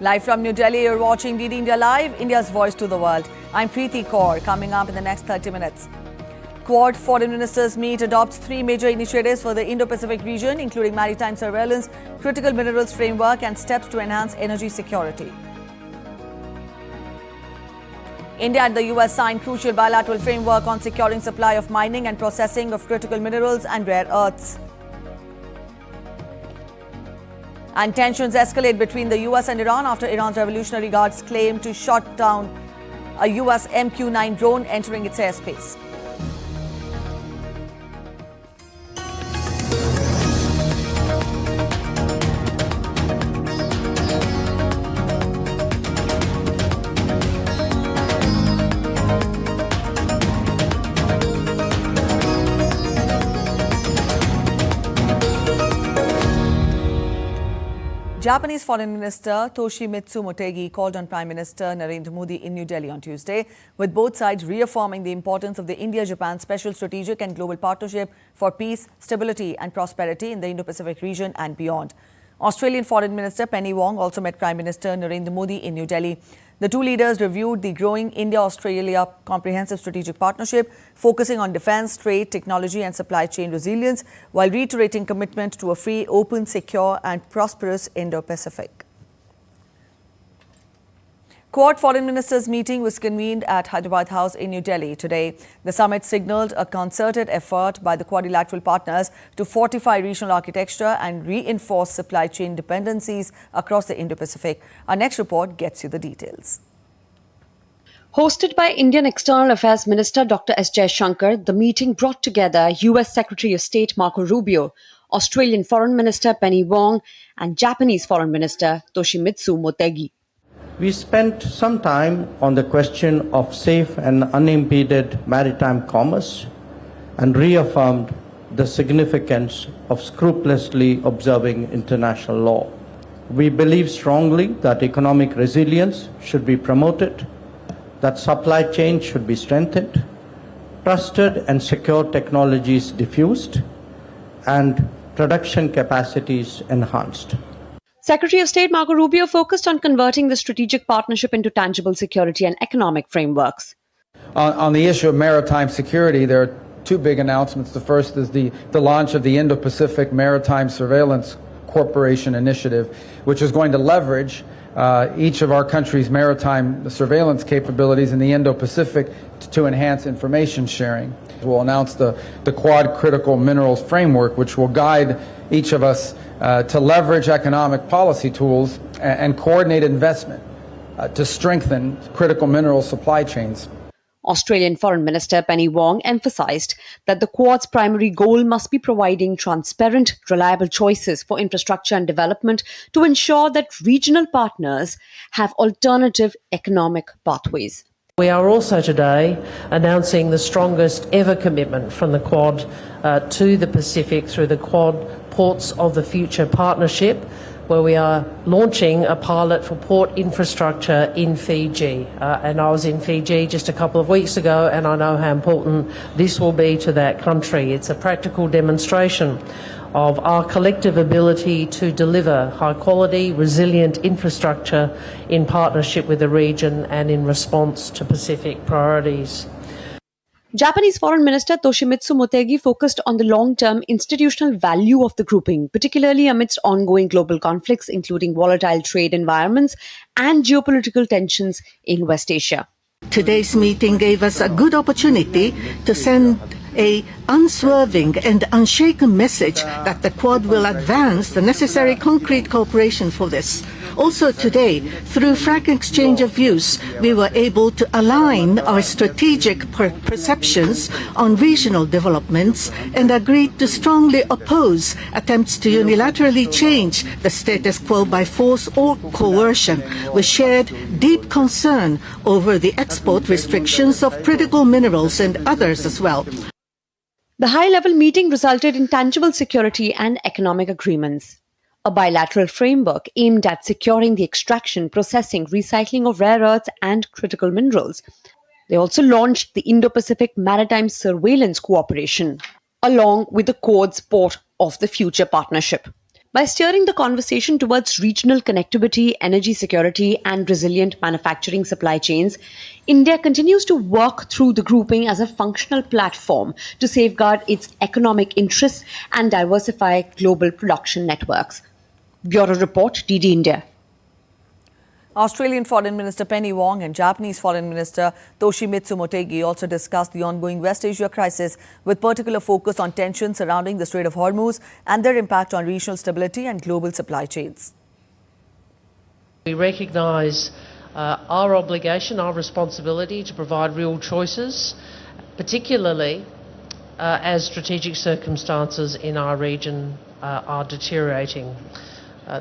Live from New Delhi, you're watching DD India Live, India's voice to the world. I'm Preeti Kaur. Coming up in the next 30 minutes. Quad foreign ministers meet adopts 3 major initiatives for the Indo-Pacific region, including maritime surveillance, critical minerals framework and steps to enhance energy security. India and the US signed crucial bilateral framework on securing supply of mining and processing of critical minerals and rare earths. And tensions escalate between the US and Iran after Iran's Revolutionary Guards claim to shot down a US MQ-9 drone entering its airspace. Japanese Foreign Minister Toshimitsu Motegi called on Prime Minister Narendra Modi in New Delhi on Tuesday, with both sides reaffirming the importance of the India-Japan Special Strategic and Global Partnership for peace, stability and prosperity in the Indo-Pacific region and beyond. Australian Foreign Minister Penny Wong also met Prime Minister Narendra Modi in New Delhi. The two leaders reviewed the growing India-Australia Comprehensive Strategic Partnership, focusing on defence, trade, technology and supply chain resilience, while reiterating commitment to a free, open, secure and prosperous Indo-Pacific. Quad foreign ministers meeting was convened at Hyderabad House in New Delhi today. The summit signalled a concerted effort by the quadrilateral partners to fortify regional architecture and reinforce supply chain dependencies across the Indo-Pacific. Our next report gets you the details. Hosted by Indian External Affairs Minister Dr. S. Jaishankar, the meeting brought together US Secretary of State Marco Rubio, Australian Foreign Minister Penny Wong and Japanese Foreign Minister Toshimitsu Motegi. We spent some time on the question of safe and unimpeded maritime commerce and reaffirmed the significance of scrupulously observing international law. We believe strongly that economic resilience should be promoted, that supply chains should be strengthened, trusted and secure technologies diffused, and production capacities enhanced. Secretary of State Marco Rubio focused on converting the strategic partnership into tangible security and economic frameworks. On the issue of maritime security, there are two big announcements. The first is the launch of the Indo-Pacific Maritime Surveillance Corporation initiative, which is going to leverage each of our country's maritime surveillance capabilities in the Indo-Pacific to enhance information sharing. We'll announce the Quad Critical Minerals Framework, which will guide each of us to leverage economic policy tools and coordinate investment to strengthen critical mineral supply chains. Australian Foreign Minister Penny Wong emphasised that the Quad's primary goal must be providing transparent, reliable choices for infrastructure and development to ensure that regional partners have alternative economic pathways. We are also today announcing the strongest ever commitment from the Quad to the Pacific through the Quad Ports of the Future Partnership, where we are launching a pilot for port infrastructure in Fiji. And I was in Fiji just a couple of weeks ago, and I know how important this will be to that country. It's a practical demonstration of our collective ability to deliver high-quality, resilient infrastructure in partnership with the region and in response to Pacific priorities. Japanese Foreign Minister Toshimitsu Motegi focused on the long-term institutional value of the grouping, particularly amidst ongoing global conflicts, including volatile trade environments and geopolitical tensions in West Asia. Today's meeting gave us a good opportunity to send an unswerving and unshaken message that the Quad will advance the necessary concrete cooperation for this. Also today, through frank exchange of views, we were able to align our strategic perceptions on regional developments and agreed to strongly oppose attempts to unilaterally change the status quo by force or coercion. We shared deep concern over the export restrictions of critical minerals and others as well. The high-level meeting resulted in tangible security and economic agreements. A bilateral framework aimed at securing the extraction, processing, recycling of rare earths and critical minerals. They also launched the Indo-Pacific Maritime Surveillance Cooperation, along with the Quad's Port of the Future Partnership. By steering the conversation towards regional connectivity, energy security, and resilient manufacturing supply chains, India continues to work through the grouping as a functional platform to safeguard its economic interests and diversify global production networks. Bureau Report, DD India. Australian Foreign Minister Penny Wong and Japanese Foreign Minister Toshimitsu Motegi also discussed the ongoing West Asia crisis with particular focus on tensions surrounding the Strait of Hormuz and their impact on regional stability and global supply chains. We recognise our obligation, our responsibility to provide real choices, particularly as strategic circumstances in our region are deteriorating.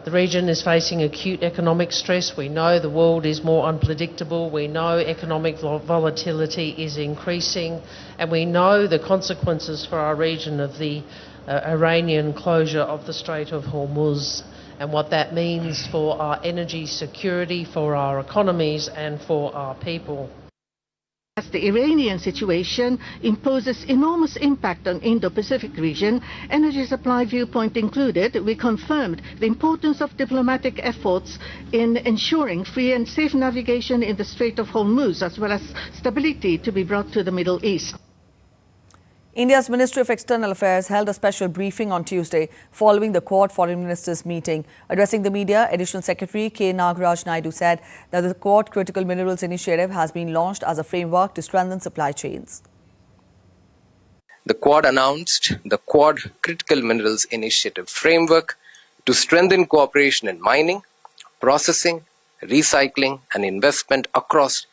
The region is facing acute economic stress. We know the world is more unpredictable. We know economic volatility is increasing. And we know the consequences for our region of the Iranian closure of the Strait of Hormuz and what that means for our energy security, for our economies and for our people. As the Iranian situation imposes enormous impact on Indo-Pacific region, energy supply viewpoint included, we confirmed the importance of diplomatic efforts in ensuring free and safe navigation in the Strait of Hormuz, as well as stability to be brought to the Middle East. India's Ministry of External Affairs held a special briefing on Tuesday following the Quad Foreign Ministers meeting. Addressing the media, Additional Secretary K. Nagaraj Naidu said that the Quad Critical Minerals Initiative has been launched as a framework to strengthen supply chains. The Quad announced the Quad Critical Minerals Initiative framework to strengthen cooperation in mining, processing, recycling and investment across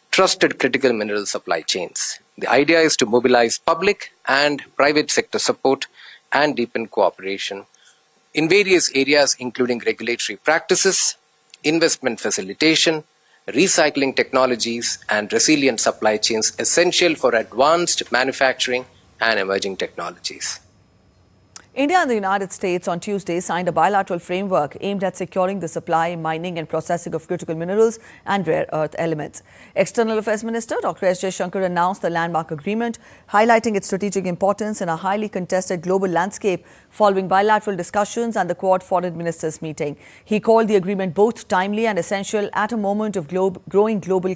trusted critical mineral supply chains. The idea is to mobilize public and private sector support and deepen cooperation in various areas, including regulatory practices, investment facilitation, recycling technologies, and resilient supply chains essential for advanced manufacturing and emerging technologies. India and the United States on Tuesday signed a bilateral framework aimed at securing the supply, mining and processing of critical minerals and rare earth elements. External Affairs Minister Dr. S. Jaishankar announced the landmark agreement, highlighting its strategic importance in a highly contested global landscape following bilateral discussions and the Quad Foreign Ministers meeting. He called the agreement both timely and essential at a moment of growing global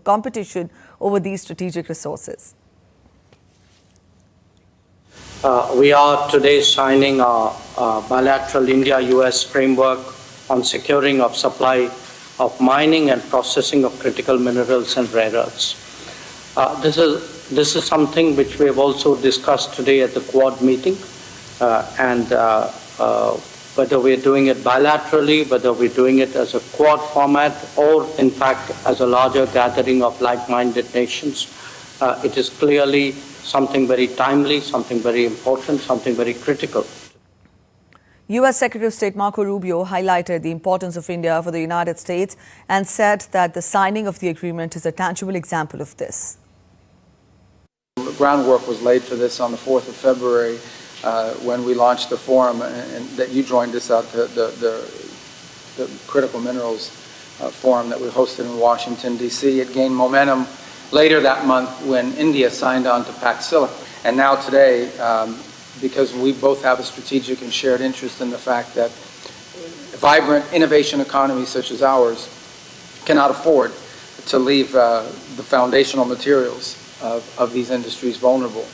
competition over these strategic resources. We are today signing a bilateral India-US framework on securing of supply of mining and processing of critical minerals and rare earths. This is something which we have also discussed today at the Quad meeting, whether we're doing it bilaterally, whether we're doing it as a Quad format, or in fact as a larger gathering of like-minded nations, it is clearly something very timely, something very important, something very critical. U.S. Secretary of State Marco Rubio highlighted the importance of India for the United States and said that the signing of the agreement is a tangible example of this. The groundwork was laid for this on the 4th of February when we launched the forum and that you joined us at the Critical Minerals Forum that we hosted in Washington, D.C. It gained momentum later that month when India signed on to Pact Silla. And now today, because we both have a strategic and shared interest in the fact that vibrant innovation economies such as ours cannot afford to leave the foundational materials of these industries vulnerable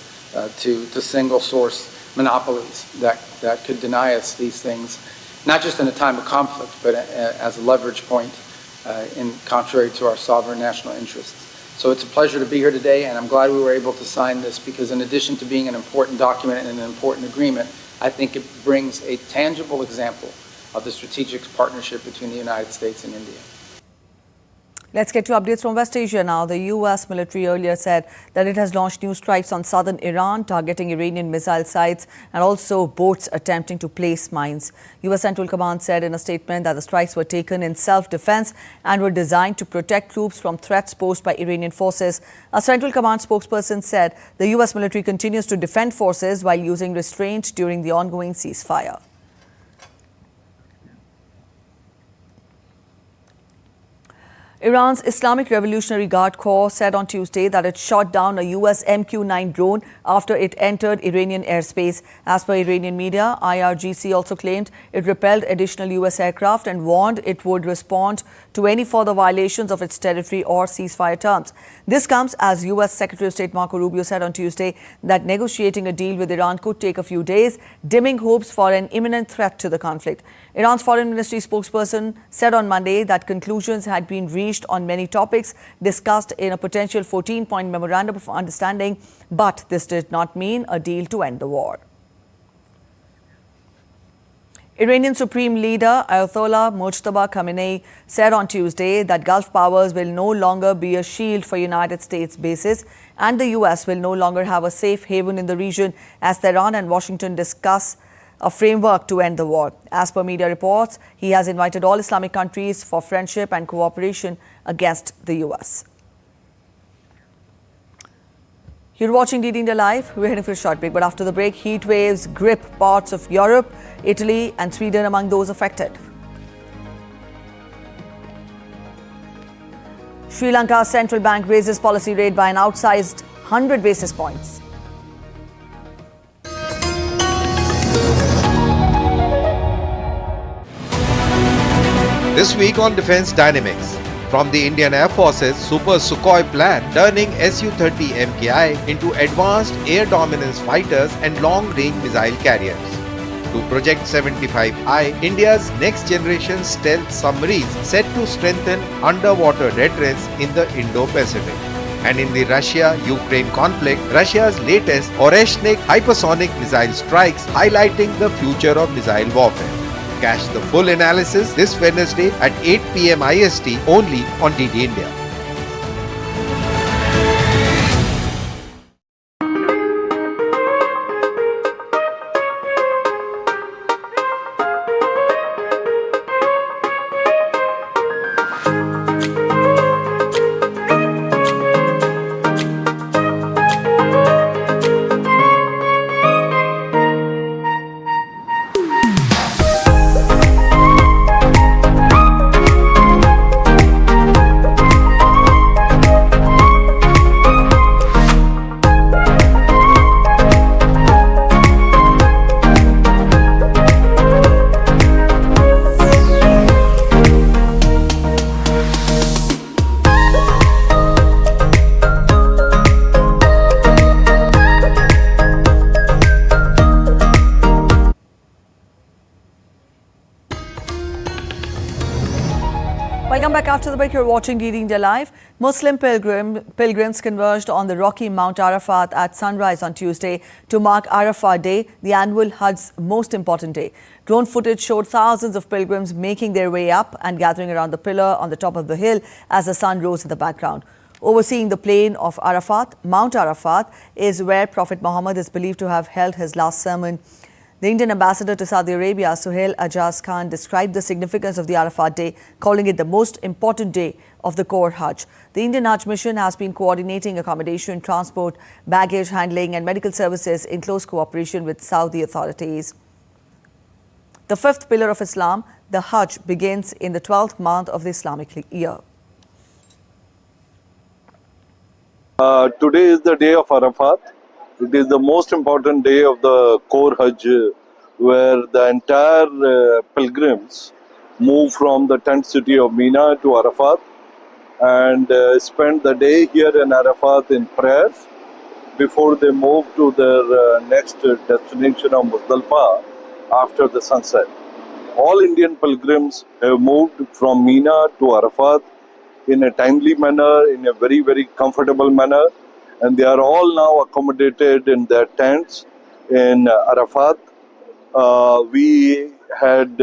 to single source monopolies that could deny us these things, not just in a time of conflict, but as a leverage point in contrary to our sovereign national interests. So it's a pleasure to be here today, and I'm glad we were able to sign this because in addition to being an important document and an important agreement, I think it brings a tangible example of the strategic partnership between the United States and India. Let's get to updates from West Asia now. The U.S. military earlier said that it has launched new strikes on southern Iran, targeting Iranian missile sites and also boats attempting to place mines. U.S. Central Command said in a statement that the strikes were taken in self-defense and were designed to protect troops from threats posed by Iranian forces. A Central Command spokesperson said the U.S. military continues to defend forces while using restraint during the ongoing ceasefire. Iran's Islamic Revolutionary Guard Corps said on Tuesday that it shot down a US MQ-9 drone after it entered Iranian airspace. As per Iranian media, IRGC also claimed it repelled additional US aircraft and warned it would respond to any further violations of its territory or ceasefire terms. This comes as US Secretary of State Marco Rubio said on Tuesday that negotiating a deal with Iran could take a few days, dimming hopes for an imminent threat to the conflict. Iran's Foreign Ministry spokesperson said on Monday that conclusions had been reached on many topics discussed in a potential 14-point memorandum of understanding, but this did not mean a deal to end the war. Iranian Supreme Leader Ayatollah Mojtaba Khamenei said on Tuesday that Gulf powers will no longer be a shield for United States bases and the US will no longer have a safe haven in the region as Tehran and Washington discuss a framework to end the war. As per media reports, he has invited all Islamic countries for friendship and cooperation against the US. You're watching DD India Live. We're heading for a short break, but after the break, heat waves grip parts of Europe, Italy and Sweden among those affected. Sri Lanka's central bank raises policy rate by an outsized 100 basis points. This week on Defence Dynamics, from the Indian Air Force's Super Sukhoi plan turning Su-30 MKI into advanced air dominance fighters and long-range missile carriers, to Project 75I, India's next-generation stealth submarines set to strengthen underwater deterrence in the Indo-Pacific. And in the Russia-Ukraine conflict, Russia's latest Oreshnik hypersonic missile strikes highlighting the future of missile warfare. Catch the full analysis this Wednesday at 8 p.m. IST only on DD India. Welcome back after the break. You're watching DD India Live. Muslim pilgrims converged on the rocky Mount Arafat at sunrise on Tuesday to mark Arafat Day, the annual Hajj's most important day. Drone footage showed thousands of pilgrims making their way up and gathering around the pillar on the top of the hill as the sun rose in the background. Overseeing the plain of Arafat, Mount Arafat is where Prophet Muhammad is believed to have held his last sermon. The Indian ambassador to Saudi Arabia, Suhail Ajaz Khan, described the significance of the Arafat Day, calling it the most important day of the core Hajj. The Indian Hajj mission has been coordinating accommodation, transport, baggage handling and medical services in close cooperation with Saudi authorities. The fifth pillar of Islam, the Hajj, begins in the 12th month of the Islamic year. Today is the day of Arafat. It is the most important day of the core Hajj, where the entire pilgrims move from the tent city of Mina to Arafat and spend the day here in Arafat in prayers before they move to their next destination of Muzdalifah after the sunset. All Indian pilgrims have moved from Mina to Arafat in a timely manner, in a very, very comfortable manner. And they are all now accommodated in their tents in Arafat. We had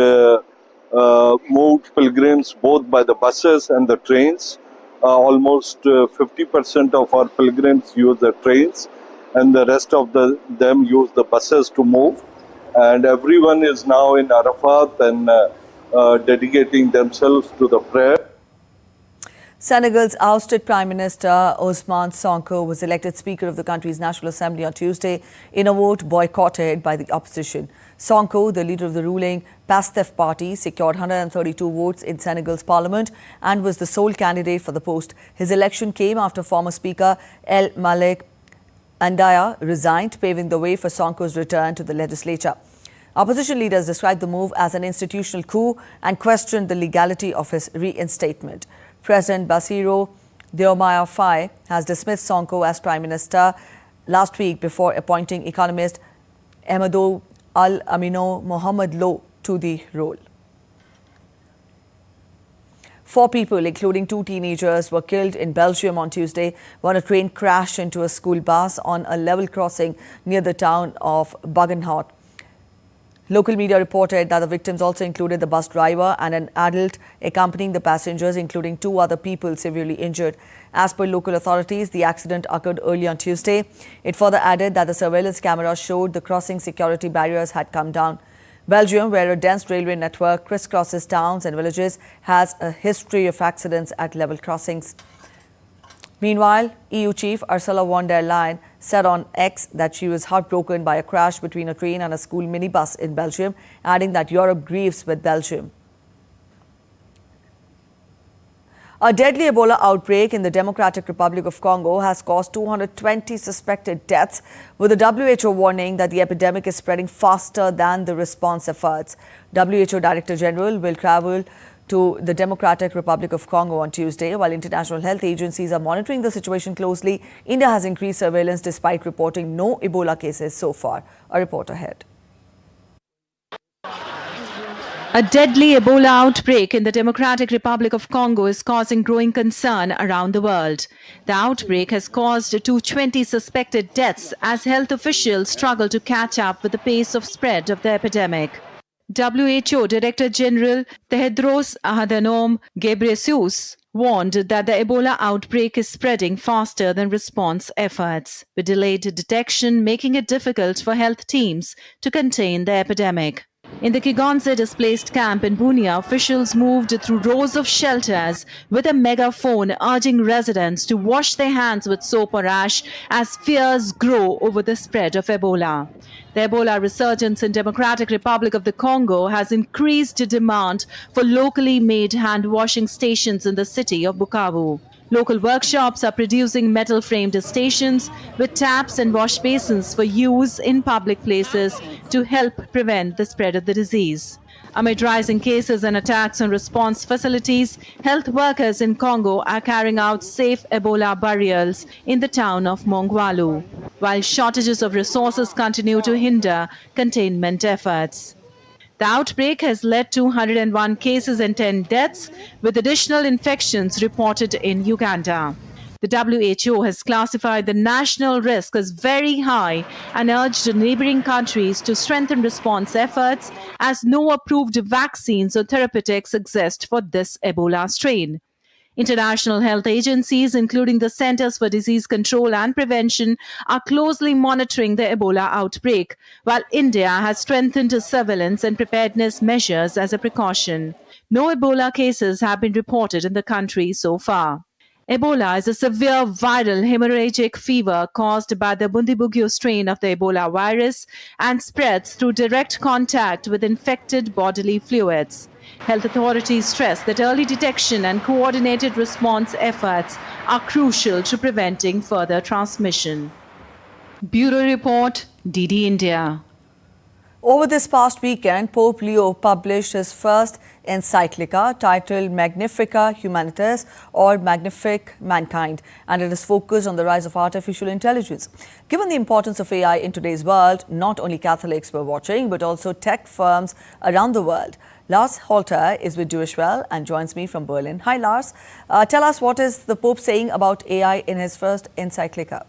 moved pilgrims both by the buses and the trains. Almost 50% of our pilgrims use the trains and the rest of them use the buses to move. And everyone is now in Arafat and dedicating themselves to the prayer. Senegal's ousted Prime Minister Ousmane Sonko was elected Speaker of the country's National Assembly on Tuesday in a vote boycotted by the opposition. Sonko, the leader of the ruling PASTEF party, secured 132 votes in Senegal's parliament and was the sole candidate for the post. His election came after former Speaker El Malik Andaya resigned, paving the way for Sonko's return to the legislature. Opposition leaders described the move as an institutional coup and questioned the legality of his reinstatement. President Bassirou Diomaye Faye has dismissed Sonko as Prime Minister last week before appointing economist Amadou Al-Amino Mohamed Lo to the role. 4 people, including 2 teenagers, were killed in Belgium on Tuesday when a train crashed into a school bus on a level crossing near the town of Buggenhout. Local media reported that the victims also included the bus driver and an adult accompanying the passengers, including 2 other people severely injured. As per local authorities, the accident occurred early on Tuesday. It further added that the surveillance camera showed the crossing security barriers had come down. Belgium, where a dense railway network crisscrosses towns and villages, has a history of accidents at level crossings. Meanwhile, EU chief Ursula von der Leyen said on X that she was heartbroken by a crash between a train and a school minibus in Belgium, adding that Europe grieves with Belgium. A deadly Ebola outbreak in the Democratic Republic of Congo has caused 220 suspected deaths, with the WHO warning that the epidemic is spreading faster than the response efforts. WHO Director General will travel to the Democratic Republic of Congo on Tuesday. While international health agencies are monitoring the situation closely, India has increased surveillance despite reporting no Ebola cases so far. A report ahead. A deadly Ebola outbreak in the Democratic Republic of Congo is causing growing concern around the world. The outbreak has caused 220 suspected deaths as health officials struggle to catch up with the pace of spread of the epidemic. WHO Director General Tedros Adhanom Ghebreyesus warned that the Ebola outbreak is spreading faster than response efforts, with delayed detection making it difficult for health teams to contain the epidemic. In the Kigonze displaced camp in Bunia, officials moved through rows of shelters with a megaphone urging residents to wash their hands with soap or ash as fears grow over the spread of Ebola. The Ebola resurgence in Democratic Republic of the Congo has increased demand for locally made hand washing stations in the city of Bukavu. Local workshops are producing metal-framed stations with taps and wash basins for use in public places to help prevent the spread of the disease. Amid rising cases and attacks on response facilities, health workers in Congo are carrying out safe Ebola burials in the town of Mongwalu, while shortages of resources continue to hinder containment efforts. The outbreak has led to 101 cases and 10 deaths, with additional infections reported in Uganda. The WHO has classified the national risk as very high and urged neighboring countries to strengthen response efforts as no approved vaccines or therapeutics exist for this Ebola strain. International health agencies, including the Centers for Disease Control and Prevention, are closely monitoring the Ebola outbreak, while India has strengthened surveillance and preparedness measures as a precaution. No Ebola cases have been reported in the country so far. Ebola is a severe viral hemorrhagic fever caused by the Bundibugyo strain of the Ebola virus and spreads through direct contact with infected bodily fluids. Health authorities stress that early detection and coordinated response efforts are crucial to preventing further transmission. Bureau Report, DD India. Over this past weekend, Pope Leo published his first encyclica titled Magnifica Humanitas, or Magnific Mankind, and it is focused on the rise of artificial intelligence. Given the importance of AI in today's world, not only Catholics were watching, but also tech firms around the world. Lars Holter is with Duishwell and joins me from Berlin. Hi, Lars. Tell us, what is the Pope saying about AI in his first encyclica?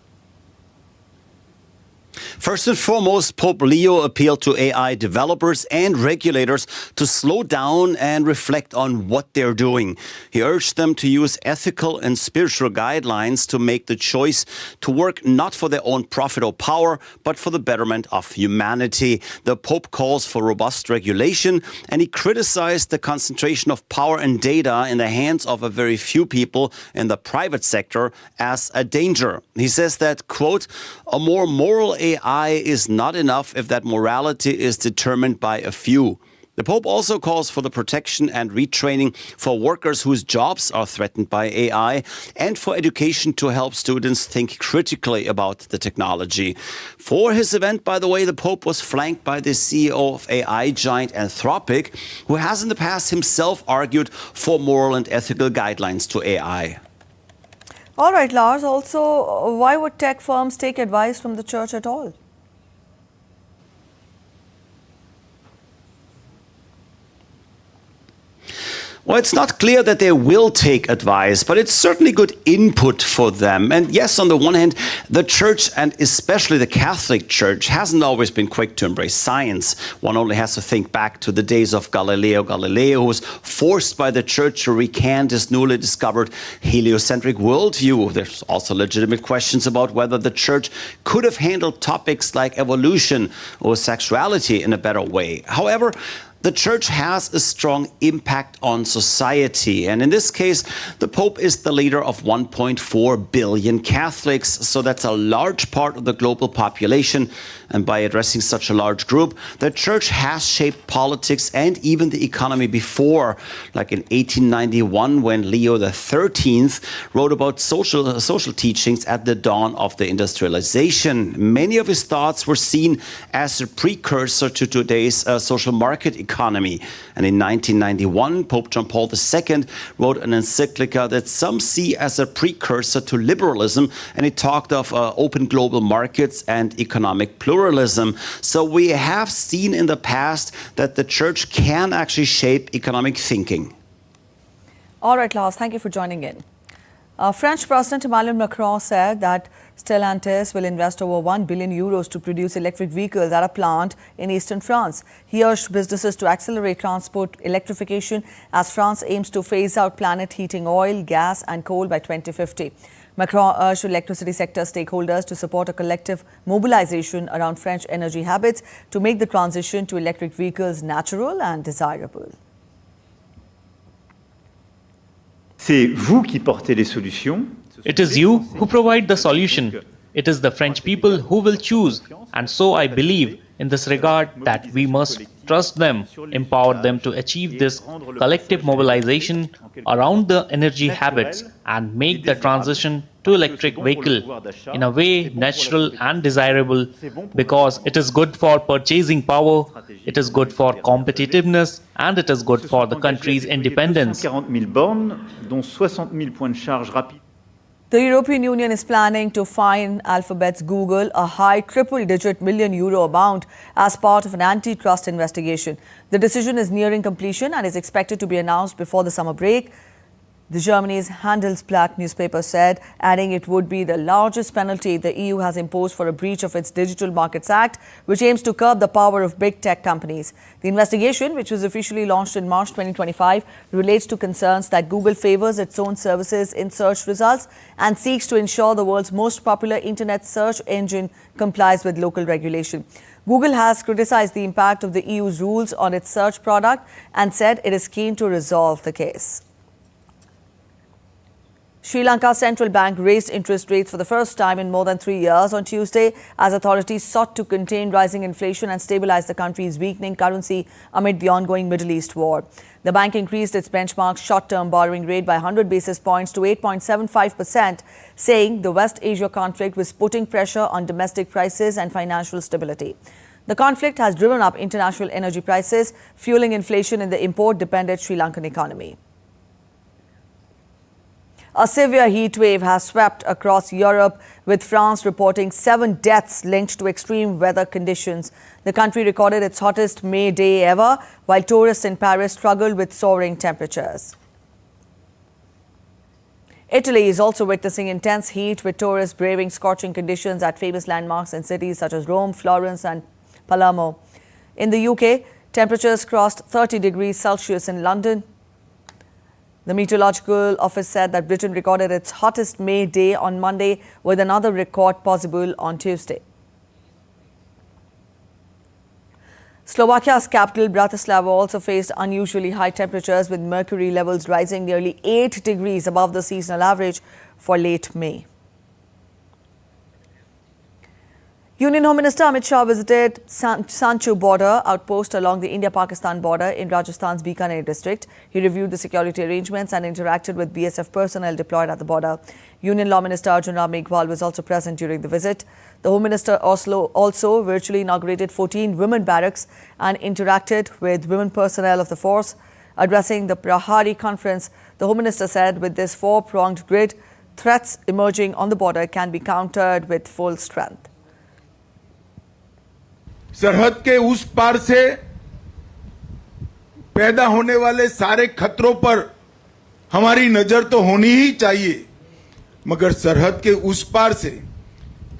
First and foremost, Pope Leo appealed to AI developers and regulators to slow down and reflect on what they're doing. He urged them to use ethical and spiritual guidelines to make the choice to work not for their own profit or power, but for the betterment of humanity. The Pope calls for robust regulation, and he criticized the concentration of power and data in the hands of a very few people in the private sector as a danger. He says that, quote, a more moral AI is not enough if that morality is determined by a few. The Pope also calls for the protection and retraining for workers whose jobs are threatened by AI and for education to help students think critically about the technology. For his event, by the way, the Pope was flanked by the CEO of AI giant Anthropic, who has in the past himself argued for moral and ethical guidelines to AI. All right, Lars, also, why would tech firms take advice from the church at all? Well, it's not clear that they will take advice, but it's certainly good input for them. And yes, on the one hand, the church, and especially the Catholic Church, hasn't always been quick to embrace science. One only has to think back to the days of Galileo Galilei, who was forced by the church to recant his newly discovered heliocentric worldview. There's also legitimate questions about whether the church could have handled topics like evolution or sexuality in a better way. However, the church has a strong impact on society. And in this case, the Pope is the leader of 1.4 billion Catholics. So that's a large part of the global population. And by addressing such a large group, the church has shaped politics and even the economy before, like in 1891, when Leo XIII wrote about social teachings at the dawn of the industrialization. Many of his thoughts were seen as a precursor to today's social market economy. And in 1991, Pope John Paul II wrote an encyclica that some see as a precursor to liberalism, and he talked of open global markets and economic pluralism. So we have seen in the past that the church can actually shape economic thinking. All right, Lars, thank you for joining in. French President Emmanuel Macron said that Stellantis will invest over 1 billion euros to produce electric vehicles at a plant in eastern France. He urged businesses to accelerate transport electrification as France aims to phase out planet heating oil, gas and coal by 2050. Macron urged electricity sector stakeholders to support a collective mobilization around French energy habits to make the transition to electric vehicles natural and desirable. C'est vous qui portez les solutions. It is you who provide the solution. It is the French people who will choose. And so I believe in this regard that we must trust them, empower them to achieve this collective mobilization around the energy habits and make the transition to electric vehicle in a way natural and desirable, because it is good for purchasing power, it is good for competitiveness, and it is good for the country's independence. 40,000 bornes, dont 60,000 points de charge rapides. The European Union is planning to fine Alphabet's Google a high triple-digit million euro amount as part of an antitrust investigation. The decision is nearing completion and is expected to be announced before the summer break. The Germany's Handelsblatt newspaper said, adding it would be the largest penalty the EU has imposed for a breach of its Digital Markets Act, which aims to curb the power of big tech companies. The investigation, which was officially launched in March 2025, relates to concerns that Google favors its own services in search results and seeks to ensure the world's most popular internet search engine complies with local regulation. Google has criticized the impact of the EU's rules on its search product and said it is keen to resolve the case. Sri Lanka's central bank raised interest rates for the first time in more than 3 years on Tuesday as authorities sought to contain rising inflation and stabilize the country's weakening currency amid the ongoing Middle East war. The bank increased its benchmark short-term borrowing rate by 100 basis points to 8.75%, saying the West Asia conflict was putting pressure on domestic prices and financial stability. The conflict has driven up international energy prices, fueling inflation in the import-dependent Sri Lankan economy. A severe heat wave has swept across Europe, with France reporting 7 deaths linked to extreme weather conditions. The country recorded its hottest May day ever, while tourists in Paris struggled with soaring temperatures. Italy is also witnessing intense heat, with tourists braving scorching conditions at famous landmarks in cities such as Rome, Florence and Palermo. In the UK, temperatures crossed 30 degrees Celsius in London. The Meteorological Office said that Britain recorded its hottest May day on Monday, with another record possible on Tuesday. Slovakia's capital, Bratislava, also faced unusually high temperatures, with mercury levels rising nearly 8 degrees above the seasonal average for late May. Union Home Minister Amit Shah visited Sanchu border outpost along the India-Pakistan border in Rajasthan's Bikaner district. He reviewed the security arrangements and interacted with BSF personnel deployed at the border. Union Law Minister Arjun Ram Meghwal was also present during the visit. The Home Minister also virtually inaugurated 14 women barracks and interacted with women personnel of the force. Addressing the Prahari conference, the Home Minister said with this four-pronged grid, threats emerging on the border can be countered with full strength. सरहद के उस पार से पैदा होने वाले सारे खतरों पर हमारी नजर तो होनी ही चाहिए, मगर सरहद के उस पार से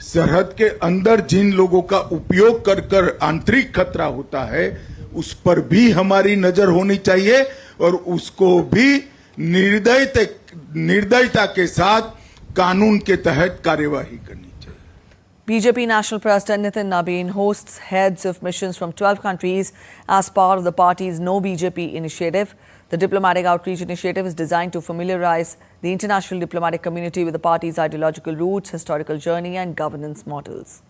सरहद के अंदर जिन लोगों का उपयोग कर आंतरिक खतरा होता है, उस पर भी हमारी नजर होनी चाहिए और उसको भी निर्दयता के साथ कानून के तहत कार्यवाही करनी चाहिए. BJP National President Nitin Nabin hosts heads of missions from 12 countries as part of the party's No BJP initiative. The diplomatic outreach initiative is designed to familiarize the international diplomatic community with the party's ideological roots, historical journey and governance models.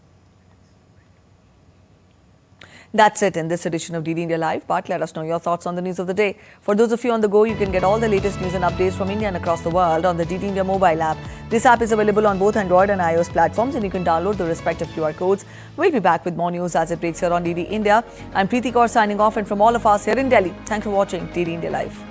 That's it in this edition of DD India Live, but let us know your thoughts on the news of the day. For those of you on the go, you can get all the latest news and updates from India and across the world on the DD India mobile app. This app is available on both Android and iOS platforms, and you can download the respective QR codes. We'll be back with more news as it breaks here on DD India. I'm Preeti Kaur signing off, and from all of us here in Delhi, thanks for watching DD India Live.